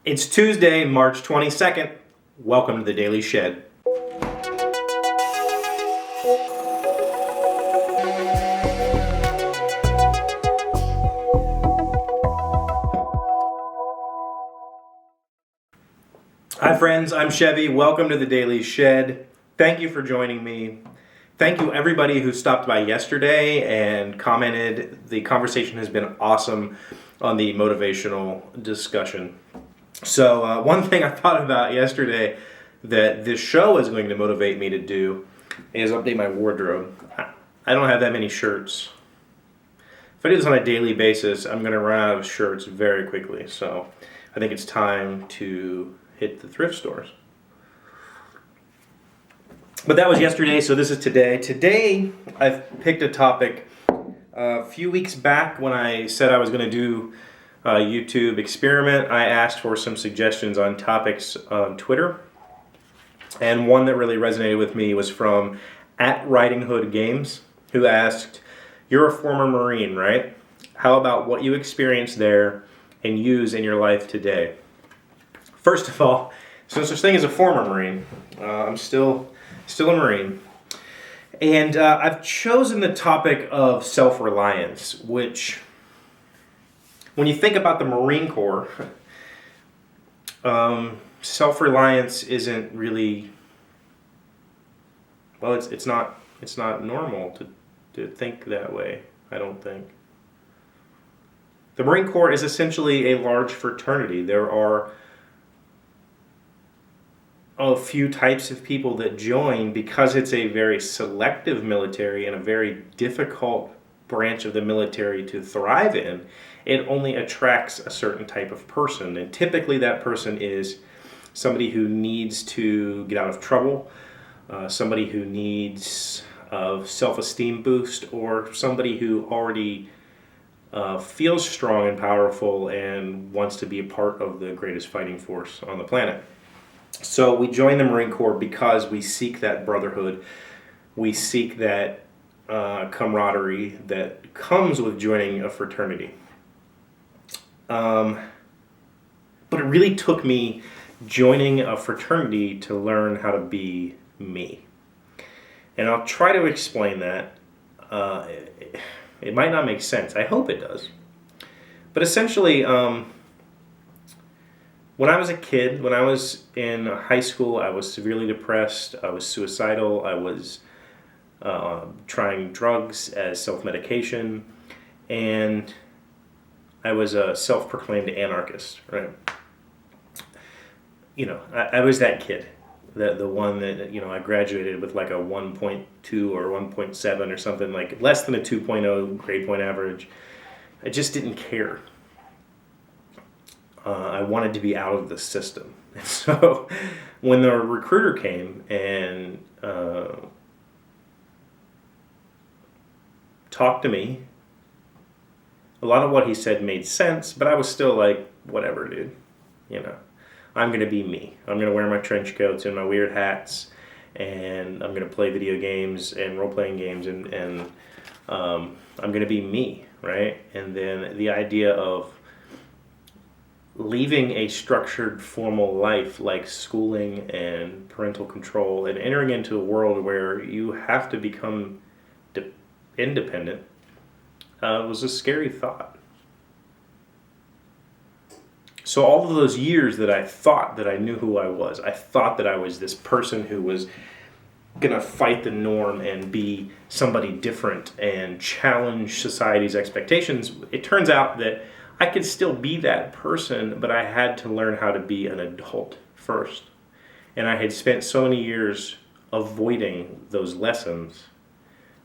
It's Tuesday, March 22nd. Welcome to the Daily Shed. Hi friends, I'm Chevy. Welcome to the Daily Shed. Thank you for joining me. Thank you everybody who stopped by yesterday and commented. The conversation has been awesome on the motivational discussion. So one thing I thought about yesterday that this show is going to motivate me to do is update my wardrobe. I don't have that many shirts. If I do this on a daily basis, I'm going to run out of shirts very quickly. So I think it's time to hit the thrift stores. But that was yesterday, so this is today. Today, I've picked a topic. A few weeks back when I said I was going to do a YouTube experiment, I asked for some suggestions on topics on Twitter. And one that really resonated with me was from @RidingHoodGames, who asked, "You're a former Marine, right? How about what you experienced there and use in your life today?" First of all, there's no such thing as a former Marine. I'm still a Marine. And I've chosen the topic of self-reliance, which, when you think about the Marine Corps, self-reliance isn't really, well, it's not normal to think that way, I don't think. The Marine Corps is essentially a large fraternity. There are a few types of people that join because it's a very selective military and a very difficult branch of the military to thrive in. It only attracts a certain type of person, and typically that person is somebody who needs to get out of trouble, somebody who needs a self-esteem boost, or somebody who already feels strong and powerful and wants to be a part of the greatest fighting force on the planet. So we join the Marine Corps because we seek that brotherhood. We seek that camaraderie that comes with joining a fraternity. But it really took me joining a fraternity to learn how to be me. And I'll try to explain that. It might not make sense. I hope it does. But essentially, when I was a kid, when I was in high school, I was severely depressed, I was suicidal, I was trying drugs as self-medication, and I was a self-proclaimed anarchist, right? You know, I was that kid, the one that, you know, I graduated with like a 1.2 or 1.7 or something, like less than a 2.0 grade point average. I just didn't care. I wanted to be out of the system. And so when the recruiter came and talked to me, a lot of what he said made sense, but I was still like, whatever, dude. You know, I'm going to be me. I'm going to wear my trench coats and my weird hats, and I'm going to play video games and role-playing games, and I'm going to be me, right? And then the idea of leaving a structured, formal life like schooling and parental control and entering into a world where you have to become independent was a scary thought. So all of those years that I thought that I knew who I was, I thought that I was this person who was going to fight the norm and be somebody different and challenge society's expectations, it turns out that I could still be that person, but I had to learn how to be an adult first. And I had spent so many years avoiding those lessons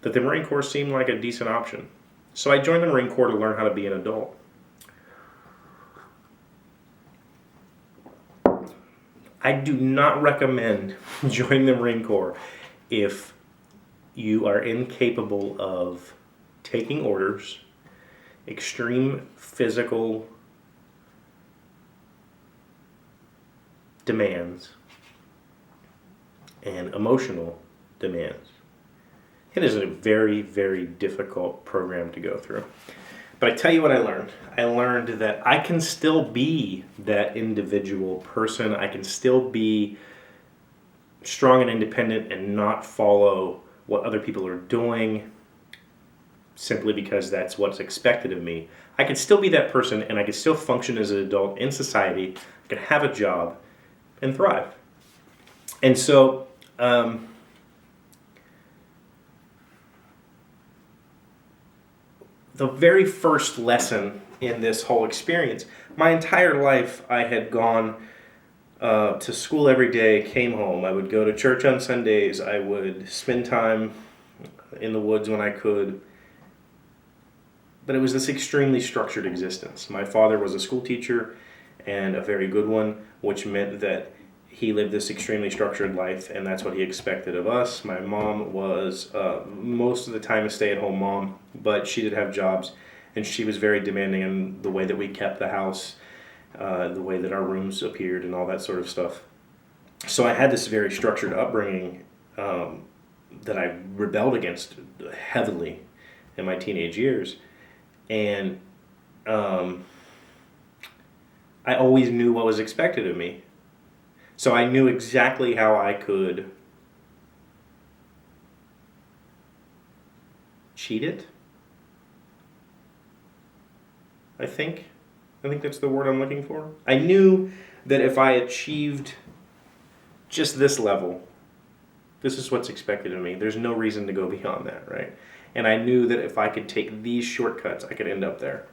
that the Marine Corps seemed like a decent option. So I joined the Marine Corps to learn how to be an adult. I do not recommend joining the Marine Corps if you are incapable of taking orders, extreme physical demands, and emotional demands. It is a very, very difficult program to go through. But I tell you what I learned. I learned that I can still be that individual person. I can still be strong and independent and not follow what other people are doing simply because that's what's expected of me. I can still be that person and I can still function as an adult in society. I can have a job and thrive. And so, the very first lesson in this whole experience, my entire life I had gone to school every day, came home. I would go to church on Sundays. I would spend time in the woods when I could. But it was this extremely structured existence. My father was a school teacher and a very good one, which meant that he lived this extremely structured life, and that's what he expected of us. My mom was most of the time a stay-at-home mom, but she did have jobs, and she was very demanding in the way that we kept the house, the way that our rooms appeared, and all that sort of stuff. So I had this very structured upbringing that I rebelled against heavily in my teenage years. And I always knew what was expected of me. So I knew exactly how I could cheat it. I think that's the word I'm looking for. I knew that if I achieved just this level, this is what's expected of me. There's no reason to go beyond that, right? And I knew that if I could take these shortcuts, I could end up there.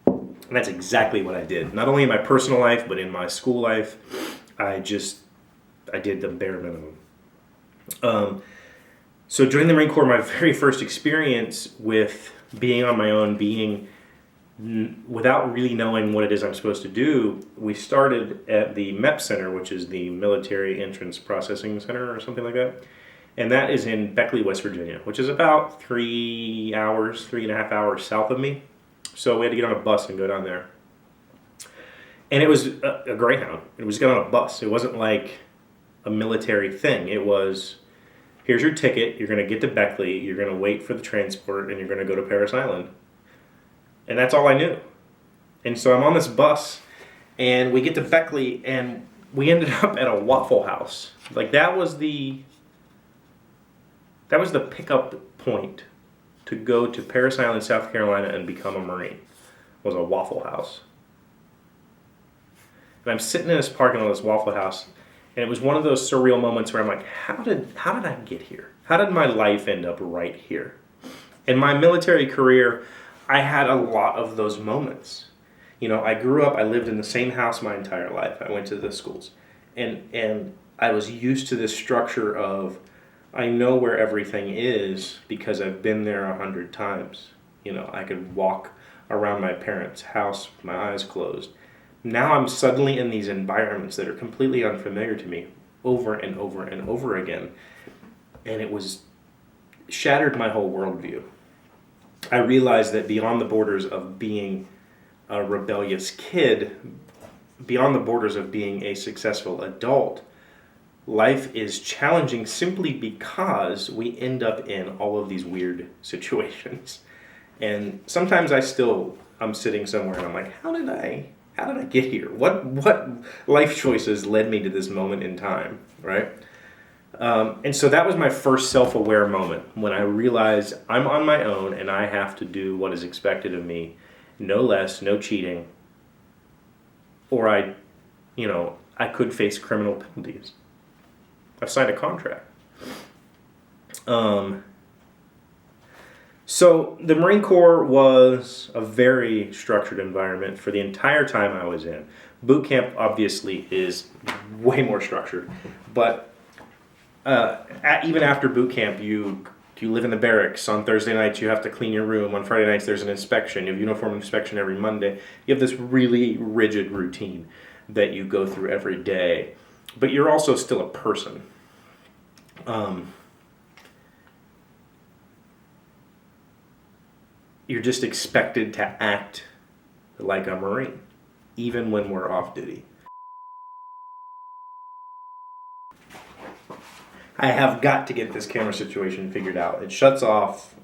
And that's exactly what I did. Not only in my personal life, but in my school life, I did the bare minimum. So during the Marine Corps, my very first experience with being on my own, being without really knowing what it is I'm supposed to do, we started at the MEP Center, which is the Military Entrance Processing Center or something like that. And that is in Beckley, West Virginia, which is about 3.5 hours south of me. So we had to get on a bus and go down there. And it was a Greyhound. It was get on a bus. It wasn't like a military thing. It was, here's your ticket, you're going to get to Beckley, you're going to wait for the transport, and you're going to go to Parris Island. And that's all I knew. And so I'm on this bus, and we get to Beckley, and we ended up at a Waffle House. Like that was the pickup point to go to Parris Island, South Carolina, and become a Marine. Was a Waffle House. And I'm sitting in this parking lot of this Waffle House, and it was one of those surreal moments where I'm like, how did I get here? How did my life end up right here? In my military career, I had a lot of those moments. You know, I grew up, I lived in the same house my entire life. I went to the schools. And I was used to this structure of, I know where everything is because I've been there 100 times. You know, I could walk around my parents' house with my eyes closed. Now I'm suddenly in these environments that are completely unfamiliar to me over and over and over again. And it was shattered my whole worldview. I realized that beyond the borders of being a rebellious kid, beyond the borders of being a successful adult, life is challenging simply because we end up in all of these weird situations. And sometimes I'm sitting somewhere and I'm like, how did I get here? What life choices led me to this moment in time, right? And so that was my first self-aware moment when I realized I'm on my own and I have to do what is expected of me, no less, no cheating, or I could face criminal penalties. I've signed a contract. So the Marine Corps was a very structured environment for the entire time I was in. Boot camp obviously is way more structured, but even after boot camp, you live in the barracks. On Thursday nights, you have to clean your room. On Friday nights, there's an inspection. You have uniform inspection every Monday. You have this really rigid routine that you go through every day. But you're also still a person. You're just expected to act like a Marine, even when we're off duty. I have got to get this camera situation figured out. It shuts off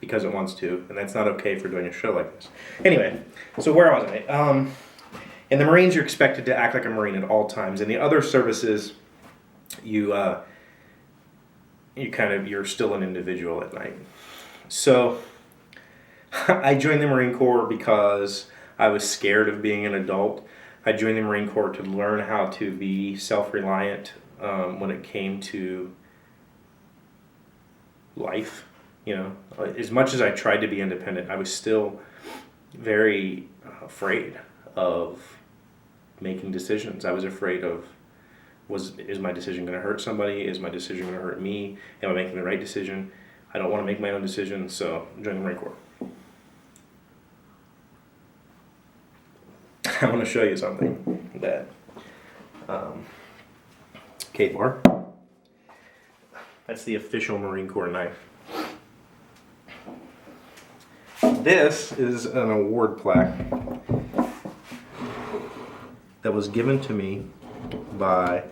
because it wants to, and that's not okay for doing a show like this. Anyway, so where was I? In the Marines, you're expected to act like a Marine at all times. In the other services, you're still an individual at night. So I joined the Marine Corps because I was scared of being an adult. I joined the Marine Corps to learn how to be self-reliant when it came to life. You know, as much as I tried to be independent, I was still very afraid of making decisions. I was afraid of, is my decision going to hurt somebody? Is my decision going to hurt me? Am I making the right decision? I don't want to make my own decisions, so I joined the Marine Corps. I want to show you something that K-bar. That's the official Marine Corps knife. This is an award plaque that was given to me by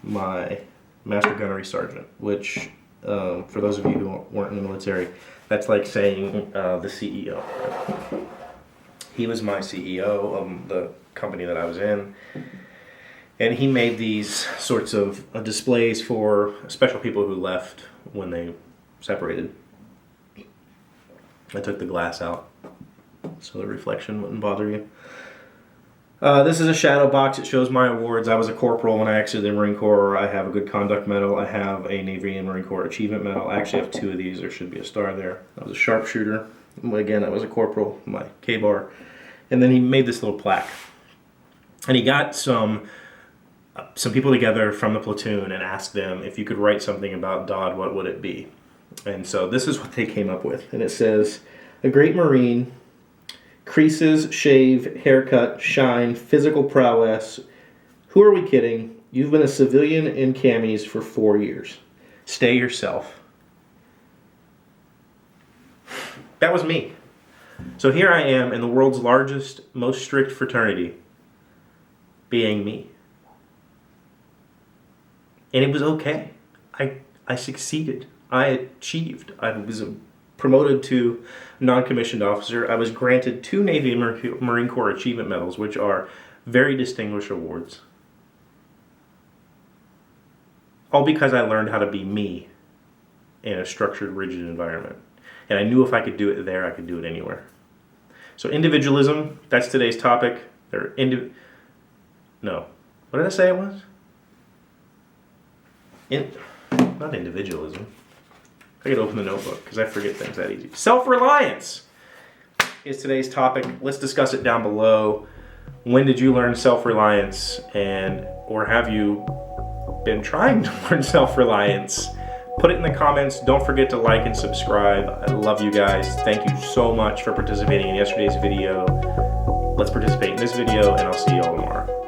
my Master Gunnery Sergeant, which, for those of you who weren't in the military, that's like saying the CEO. He was my CEO of the company that I was in, and he made these sorts of displays for special people who left when they separated. I took the glass out so the reflection wouldn't bother you. This is a shadow box. It shows my awards. I was a corporal when I exited the Marine Corps. I have a Good Conduct Medal. I have a Navy and Marine Corps Achievement Medal. I actually have 2 of these. There should be a star there. I was a sharpshooter. Again, I was a corporal, my K-bar. And then he made this little plaque. And he got some people together from the platoon and asked them, if you could write something about Dodd, what would it be? And so this is what they came up with. And it says, a great Marine, creases, shave, haircut, shine, physical prowess. Who are we kidding? You've been a civilian in camis for 4 years. Stay yourself. That was me. So here I am in the world's largest, most strict fraternity, being me. And it was okay. I succeeded. I achieved. I was promoted to non-commissioned officer. I was granted 2 Navy and Marine Corps Achievement Medals, which are very distinguished awards. All because I learned how to be me in a structured, rigid environment. And I knew if I could do it there, I could do it anywhere. So individualism, that's today's topic. No. What did I say it was? Not individualism. I could open the notebook because I forget things that easy. Self-reliance is today's topic. Let's discuss it down below. When did you learn self-reliance, or have you been trying to learn self-reliance? Put it in the comments. Don't forget to like and subscribe. I love you guys. Thank you so much for participating in yesterday's video. Let's participate in this video, and I'll see you all tomorrow.